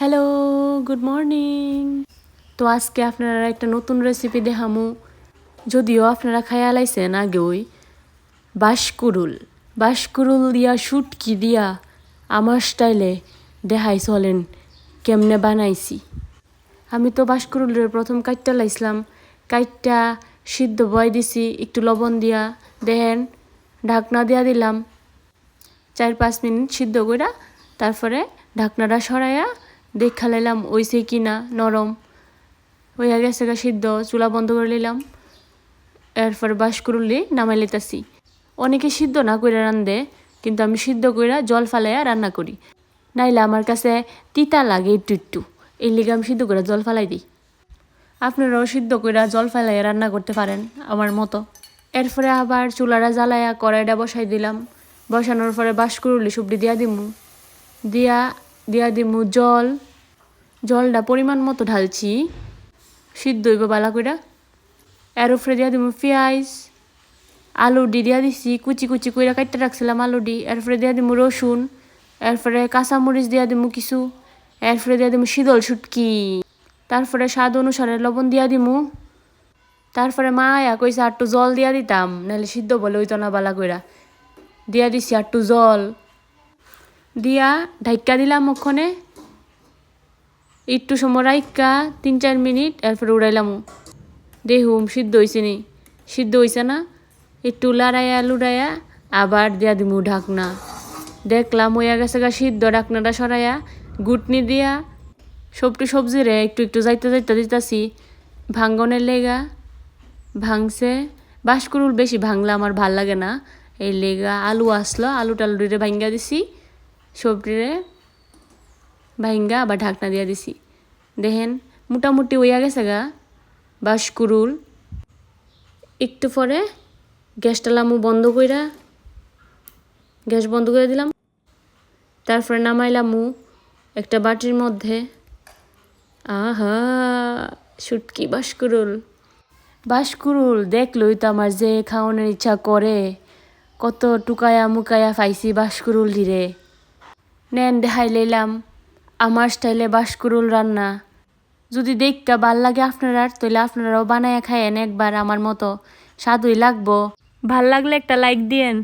Hello, good morning. তো আজকে আপনারা একটা নতুন রেসিপি দেখামু। যদিও আপনারা খাইয়া লাইছেন আগেই। বাঁশকুড়ুল দিয়া শুটকি দিয়া আমার স্টাইলে দেখাই চলেন কেমনে বানাইছি। আমি তো বাঁশকুড়ুলের প্রথম কাইটটা লাইছিলাম, কাইটটা সিদ্ধ বয় দিছি একটু লবণ দিয়া, দেখেন ঢাকনা দিয়া দিলাম 4-5 মিনিট সিদ্ধ কইরা, তারপরে ঢাকনাটা সরাইয়া দেখা লাইলাম ওইসে কিনা নরম হইয়া গেছে সিদ্ধ, চুলা বন্ধ করে নিলাম। এরপর বাঁশকুড়ুলি নামাই লিতাছি। অনেকে সিদ্ধ না কইরা রান্ধে, কিন্তু আমি সিদ্ধ কইরা জল ফালাইয়া রান্না করি, নাইলে আমার কাছে তিতা লাগে একটু এই লিগে আমি সিদ্ধ করে জল ফালাই দিই। আপনারাও সিদ্ধ কইরা জল ফালাইয়া রান্না করতে পারেন আমার মতো। এরপরে আবার চুলাটা জ্বালাইয়া কড়াইটা বসাই দিলাম। বসানোর পরে বাঁশকুড়ুলি সবজি দিয়া দিমু জলটা পরিমাণ মতো ঢালছি, সিদ্ধ হইব বালা কইরা। এর উপরে দিয়া দিমু পেঁয়াজ, আলুডি দিয়া দিছি কুচি কুচি কইরা কাটতে রাখছিলাম আলুডি। এরপরে দিয়া দিমু রসুন, এরপরে কাঁচামরিচ দিয়া দিমু কিছু, এরপরে দিয়া দিমু শীতল শুটকি, তারপরে স্বাদ অনুসারে লবণ দিয়া দিমু। তারপরে মা আয়া কইছে একটু জল দিয়া দিতাম, নাহলে সিদ্ধ বলে হইতো না বালা কইরা। দিয়া দিছি একটু জল দিয়া ঢাইক্কা দিলাম ওখানে একটু সময় রাইক্কা 3-4 মিনিট। এরপরে উড়াইলাম, দেখুম সিদ্ধ হয়েছে নি, সিদ্ধ হয়েছে না, একটু লুড়াইয়া আবার দিয়া দিমু ঢাকনা। দেখলাম হইয়া গেছে সিদ্ধ, ঢাকনাটা সরাইয়া গুটনি দিয়া সবজি রে একটু যাইতে দিতাছি ভাঙ্গনের লেগা। ভাঙছে, বাঁশকুড়ুল বেশি ভাঙলে আমার ভাল লাগে না, এই লেগা আলু আসলো, আলুরে ভাঙ্গা দিছি, সবজিরে ভাঙ্গা আবার ঢাকনা দিয়া দিছি। দেখেন মোটামুটি হইয়া গেছে বাঁশকুড়ুল। একটু পরে গ্যাসটা গ্যাস বন্ধ করে দিলাম। তারপরে নামাইলামু একটা বাটির মধ্যে। আহা, শুটকি বাঁশকুড়ুল দেখলই তো আমার যে খাওয়ানোর ইচ্ছা করে। কত টুকায়া মুকায়া পাইছি বাঁশকুড়ুল ধীরে। নেন দেখাই লইলাম আমার স্টাইলে বাঁশকুড়ুল রান্না। যদি দেখতে ভাল লাগে আপনার, তাহলে আপনারাও বানায়া খায়েন একবার আমার মতো, স্বাদই লাগবো। ভাল লাগলে একটা লাইক দিয়েন।